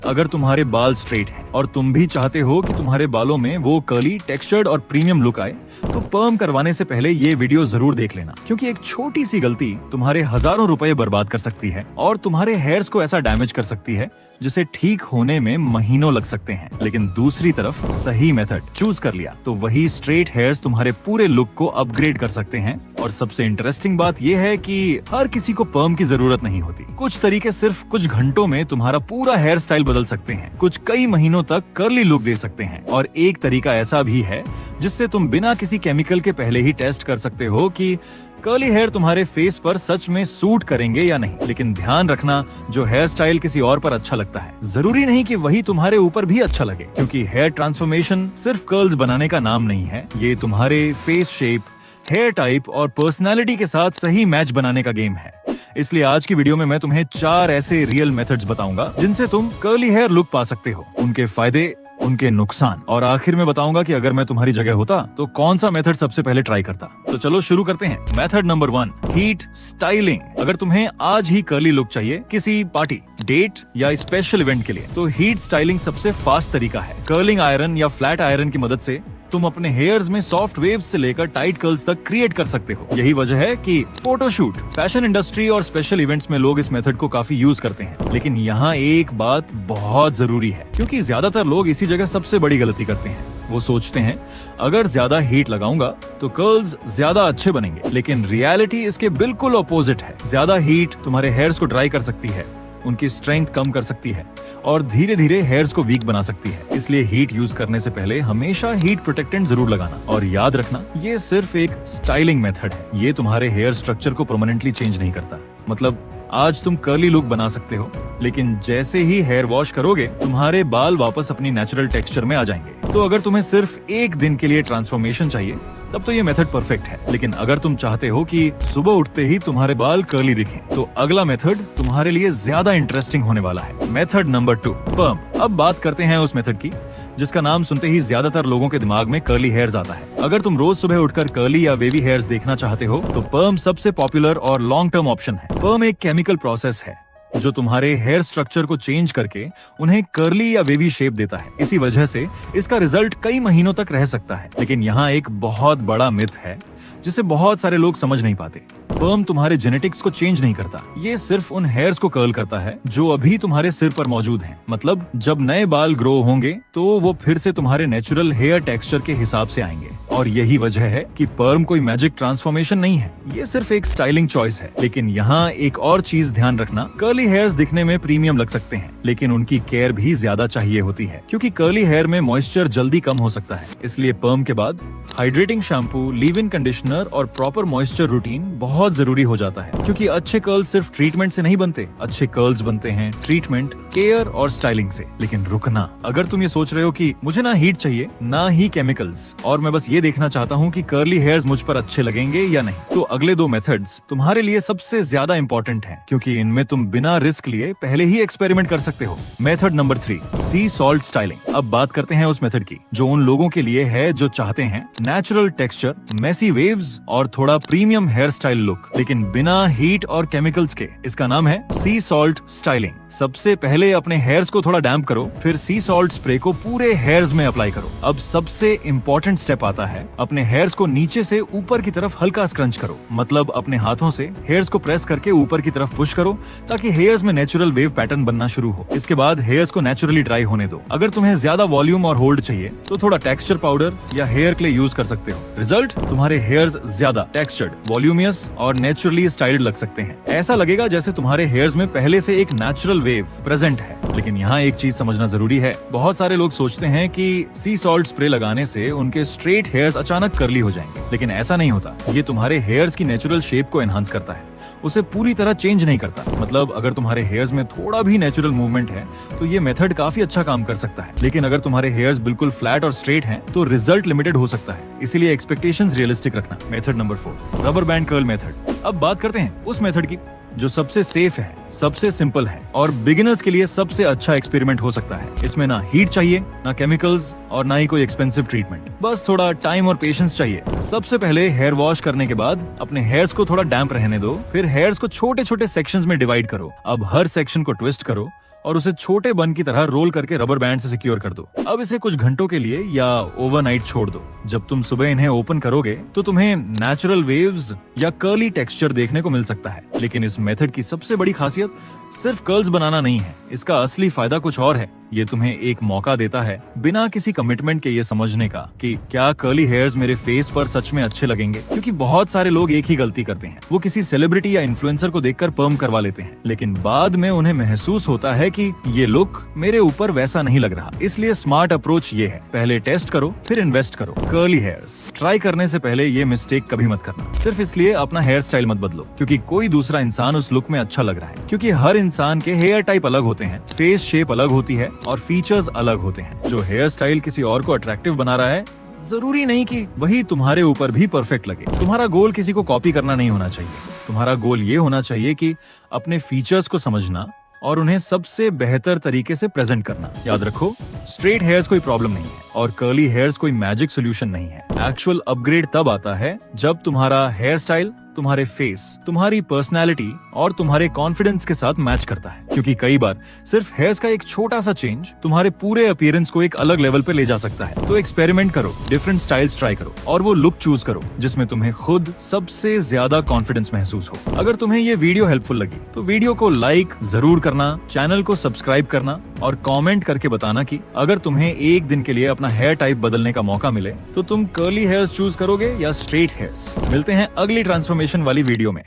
अगर तुम्हारे बाल स्ट्रेट हैं और तुम भी चाहते हो कि तुम्हारे बालों में वो कर्ली, टेक्सचर्ड और प्रीमियम लुक आए, तो पर्म करवाने से पहले ये वीडियो जरूर देख लेना, क्योंकि एक छोटी सी गलती तुम्हारे हजारों रुपए बर्बाद कर सकती है और तुम्हारे हेयर्स को ऐसा डैमेज कर सकती है जिसे ठीक होने में महीनों लग सकते हैं। लेकिन दूसरी तरफ सही मेथड चूज कर लिया तो वही स्ट्रेट हेयर्स तुम्हारे पूरे लुक को अपग्रेड कर सकते हैं। और सबसे इंटरेस्टिंग बात यह है कि हर किसी को पर्म की जरूरत नहीं होती। कुछ तरीके सिर्फ कुछ घंटों में तुम्हारा पूरा हेयर स्टाइल बदल सकते हैं, कुछ कई महीनों तक कर्ली लुक दे सकते हैं, और एक तरीका ऐसा भी है जिससे तुम बिना किसी केमिकल के पहले ही टेस्ट कर सकते हो कि कर्ली हेयर तुम्हारे फेस पर सच में सूट करेंगे या नहीं। लेकिन ध्यान रखना, जो हेयर स्टाइल किसी और पर अच्छा लगता है, जरूरी नहीं कि वही तुम्हारे ऊपर भी अच्छा लगे, क्योंकि हेयर ट्रांसफॉर्मेशन सिर्फ कर्ल्स बनाने का नाम नहीं है। ये तुम्हारे फेस शेप, हेयर टाइप और पर्सनालिटी के साथ सही मैच बनाने का गेम है। इसलिए आज की वीडियो में मैं तुम्हें 4 ऐसे रियल मेथड्स बताऊंगा जिनसे तुम कर्ली हेयर लुक पा सकते हो, उनके फायदे, उनके नुकसान, और आखिर में बताऊंगा कि अगर मैं तुम्हारी जगह होता तो कौन सा मेथड सबसे पहले ट्राई करता। तो चलो शुरू करते हैं। Method number 1, heat styling. अगर तुम्हें आज ही कर्ली लुक चाहिए किसी पार्टी, डेट या स्पेशल इवेंट के लिए, तो हीट स्टाइलिंग सबसे फास्ट तरीका है। कर्लिंग आयरन या फ्लैट आयरन की मदद से तुम अपने हेयर्स में सॉफ्ट वेव्स से लेकर टाइट कर्ल्स तक क्रिएट कर सकते हो। यही वजह है कि फोटोशूट, फैशन इंडस्ट्री और स्पेशल इवेंट्स में लोग इस मेथड को काफी यूज करते हैं। लेकिन यहाँ एक बात बहुत जरूरी है, क्योंकि ज्यादातर लोग इसी जगह सबसे बड़ी गलती करते हैं। वो सोचते हैं अगर ज्यादा हीट लगाऊंगा तो कर्ल्स ज्यादा अच्छे बनेंगे, लेकिन रियलिटी इसके बिल्कुल ऑपोजिट है। ज्यादा हीट तुम्हारे हेयर्स को ड्राई कर सकती है, उनकी स्ट्रेंथ कम कर सकती है और धीरे धीरे हेयर्स को वीक बना सकती है। इसलिए हीट यूज करने से पहले हमेशा हीट प्रोटेक्टेंट जरूर लगाना। और याद रखना, ये सिर्फ एक स्टाइलिंग मेथड है, ये तुम्हारे हेयर स्ट्रक्चर को परमानेंटली चेंज नहीं करता। मतलब आज तुम कर्ली लुक बना सकते हो, लेकिन जैसे ही हेयर वॉश करोगे तुम्हारे बाल वापस अपनी नेचुरल टेक्सचर में आ जाएंगे। तो अगर तुम्हें सिर्फ एक दिन के लिए ट्रांसफॉर्मेशन चाहिए तब तो ये मेथड परफेक्ट है। लेकिन अगर तुम चाहते हो कि सुबह उठते ही तुम्हारे बाल कर्ली दिखें, तो अगला मेथड तुम्हारे लिए ज्यादा इंटरेस्टिंग होने वाला है। Method number 2, पर्म। अब बात करते हैं उस मेथड की जिसका नाम सुनते ही ज्यादातर लोगों के दिमाग में कर्ली हेयर्स आता है। अगर तुम रोज सुबह उठकर कर्ली या वेवी हेयर्स देखना चाहते हो तो पर्म सबसे पॉपुलर और लॉन्ग टर्म ऑप्शन है। पर्म एक केमिकल प्रोसेस है जो तुम्हारे हेयर स्ट्रक्चर को चेंज करके उन्हें कर्ली या वेवी शेप देता है। इसी वजह से इसका रिजल्ट कई महीनों तक रह सकता है। लेकिन यहाँ एक बहुत बड़ा मिथ है जिसे बहुत सारे लोग समझ नहीं पाते। पर्म तुम्हारे जेनेटिक्स को चेंज नहीं करता, ये सिर्फ उन हेयर्स को कर्ल करता है जो अभी तुम्हारे सिर पर मौजूद हैं। मतलब जब नए बाल ग्रो होंगे तो वो फिर से तुम्हारे नेचुरल हेयर टेक्सचर के हिसाब से आएंगे। और यही वजह है कि पर्म कोई मैजिक ट्रांसफॉर्मेशन नहीं है, ये सिर्फ एक स्टाइलिंग चॉइस है। लेकिन यहाँ एक और चीज ध्यान रखना, कर्ली हेयर्स दिखने में प्रीमियम लग सकते हैं, लेकिन उनकी केयर भी ज्यादा चाहिए होती है, क्योंकि कर्ली हेयर में मॉइस्चर जल्दी कम हो सकता है। इसलिए पर्म के बाद hydrating shampoo, leave in conditioner और प्रॉपर मॉइस्चर रूटीन बहुत जरूरी हो जाता है। क्योंकि अच्छे कर्ल्स सिर्फ ट्रीटमेंट से नहीं बनते, अच्छे कर्ल्स बनते हैं ट्रीटमेंट, केयर और स्टाइलिंग से। लेकिन रुकना, अगर तुम ये सोच रहे हो कि मुझे ना हीट चाहिए ना ही केमिकल्स और मैं बस ये देखना चाहता हूँ कि कर्ली हेयर्स मुझ पर अच्छे लगेंगे या नहीं, तो अगले 2 मेथड्स तुम्हारे लिए सबसे ज्यादा इंपॉर्टेंट हैं, क्योंकि इनमें तुम बिना रिस्क लिए पहले ही एक्सपेरिमेंट कर सकते हो। मेथड नंबर 3, सी सॉल्ट स्टाइलिंग। अब बात करते हैं उस मेथड की जो उन लोगों के लिए है जो चाहते हैं नेचुरल टेक्सचर, मेसी वेव्स और थोड़ा प्रीमियम हेयर स्टाइल लुक, लेकिन बिना हीट और केमिकल्स के। इसका नाम है सी सॉल्ट स्टाइलिंग। सबसे पहले अपने हेयर्स को थोड़ा डैम्प करो, फिर सी सॉल्ट स्प्रे को पूरे हेयर्स में अप्लाई करो। अब सबसे इम्पोर्टेंट स्टेप आता है, अपने हेयर्स को नीचे से ऊपर की तरफ हल्का स्क्रंच करो। मतलब अपने हाथों से हेयर्स को प्रेस करके ऊपर की तरफ पुश करो ताकि हेयर्स में नेचुरल वेव पैटर्न बनना शुरू हो। इसके बाद हेयर्स को नेचुरली ड्राई होने दो। अगर तुम्हें ज्यादा वॉल्यूम और होल्ड चाहिए तो थोड़ा टेक्सचर पाउडर या हेयर क्ले यूज कर सकते हो। रिजल्ट, तुम्हारे हेयर्स ज्यादा टेक्सचर्ड, वॉल्यूमियस और नेचुरली स्टाइल्ड लग सकते हैं। ऐसा लगेगा जैसे तुम्हारे हेयर्स में पहले से एक नेचुरल वेव प्रेजेंट है। लेकिन यहाँ एक चीज समझना जरूरी है, बहुत सारे लोग सोचते हैं कि सी सॉल्ट स्प्रे लगाने से उनके स्ट्रेट हेयर्स अचानक कर्ली हो जाएंगे, लेकिन ऐसा नहीं होता। ये तुम्हारे हेयर्स की नेचुरल शेप को एनहांस करता है, उसे पूरी तरह चेंज नहीं करता। मतलब अगर तुम्हारे हेयर्स में थोड़ा भी नेचुरल मूवमेंट है तो ये मेथड काफी अच्छा काम कर सकता है। लेकिन अगर तुम्हारे हेयर्स बिल्कुल फ्लैट और स्ट्रेट हैं तो रिजल्ट लिमिटेड हो सकता है। इसीलिए एक्सपेक्टेशंस रियलिस्टिक रखना। Method number 4, rubber band curl method. अब बात करते हैं उस मेथड की जो सबसे सेफ है, सबसे सिंपल है और बिगिनर्स के लिए सबसे अच्छा एक्सपेरिमेंट हो सकता है। इसमें ना हीट चाहिए, ना केमिकल्स और ना ही कोई एक्सपेंसिव ट्रीटमेंट, बस थोड़ा टाइम और पेशेंस चाहिए। सबसे पहले हेयर वॉश करने के बाद अपने हेयर्स को थोड़ा डैम्प रहने दो, फिर हेयर्स को छोटे छोटे सेक्शंस में डिवाइड करो। अब हर सेक्शन को ट्विस्ट करो और उसे छोटे बन की तरह रोल करके रबर बैंड से सिक्योर कर दो। अब इसे कुछ घंटों के लिए या ओवरनाइट छोड़ दो। जब तुम सुबह इन्हें ओपन करोगे तो तुम्हें नेचुरल वेव्स या कर्ली टेक्सचर देखने को मिल सकता है। लेकिन इस मेथड की सबसे बड़ी खासियत सिर्फ कर्ल्स बनाना नहीं है, इसका असली फायदा कुछ और है। ये तुम्हें एक मौका देता है बिना किसी कमिटमेंट के ये समझने का कि क्या कर्ली हेयर्स मेरे फेस पर सच में अच्छे लगेंगे। क्योंकि बहुत सारे लोग एक ही गलती करते हैं, वो किसी सेलिब्रिटी या इन्फ्लुएंसर को देखकर पर्म करवा लेते हैं, लेकिन बाद में उन्हें महसूस होता है कि ये लुक मेरे ऊपर वैसा नहीं लग रहा। इसलिए स्मार्ट अप्रोच ये है, पहले टेस्ट करो फिर इन्वेस्ट करो। कर्ली हेयर्स ट्राई करने से पहले ये मिस्टेक कभी मत करना, सिर्फ इसलिए अपना हेयर स्टाइल मत बदलो क्योंकि कोई दूसरा इंसान उस लुक में अच्छा लग रहा है। क्योंकि हर इंसान के हेयर टाइप अलग होते हैं, फेस शेप अलग होती है और फीचर्स अलग होते हैं। जो हेयर स्टाइल किसी और को अट्रैक्टिव बना रहा है, जरूरी नहीं कि वही तुम्हारे ऊपर भी परफेक्ट लगे। तुम्हारा गोल किसी को कॉपी करना नहीं होना चाहिए, तुम्हारा गोल ये होना चाहिए कि अपने फीचर्स को समझना और उन्हें सबसे बेहतर तरीके से प्रेजेंट करना। याद रखो, स्ट्रेट हेयर्स कोई प्रॉब्लम नहीं है और कर्ली हेयर्स कोई मैजिक सॉल्यूशन नहीं है। एक्चुअल अपग्रेड तब आता है जब तुम्हारा हेयर स्टाइल तुम्हारे फेस, तुम्हारी पर्सनैलिटी और तुम्हारे कॉन्फिडेंस के साथ मैच करता है। क्योंकि कई बार सिर्फ हेयर्स का एक छोटा सा चेंज तुम्हारे पूरे अपीयरेंस को एक अलग लेवल पे ले जा सकता है। तो एक्सपेरिमेंट करो, डिफरेंट स्टाइल्स ट्राई करो और वो लुक चूज करो जिसमें तुम्हें खुद सबसे ज्यादा कॉन्फिडेंस महसूस हो। अगर तुम्हें ये वीडियो हेल्पफुल लगी तो वीडियो को लाइक जरूर करना, चैनल को सब्सक्राइब करना और कमेंट करके बताना कि अगर तुम्हें एक दिन के लिए अपना हेयर टाइप बदलने का मौका मिले तो तुम कर्ली हेयर्स चूज करोगे या स्ट्रेट हेयर्स। मिलते हैं अगली ट्रांसफॉर्मेशन वाली वीडियो में।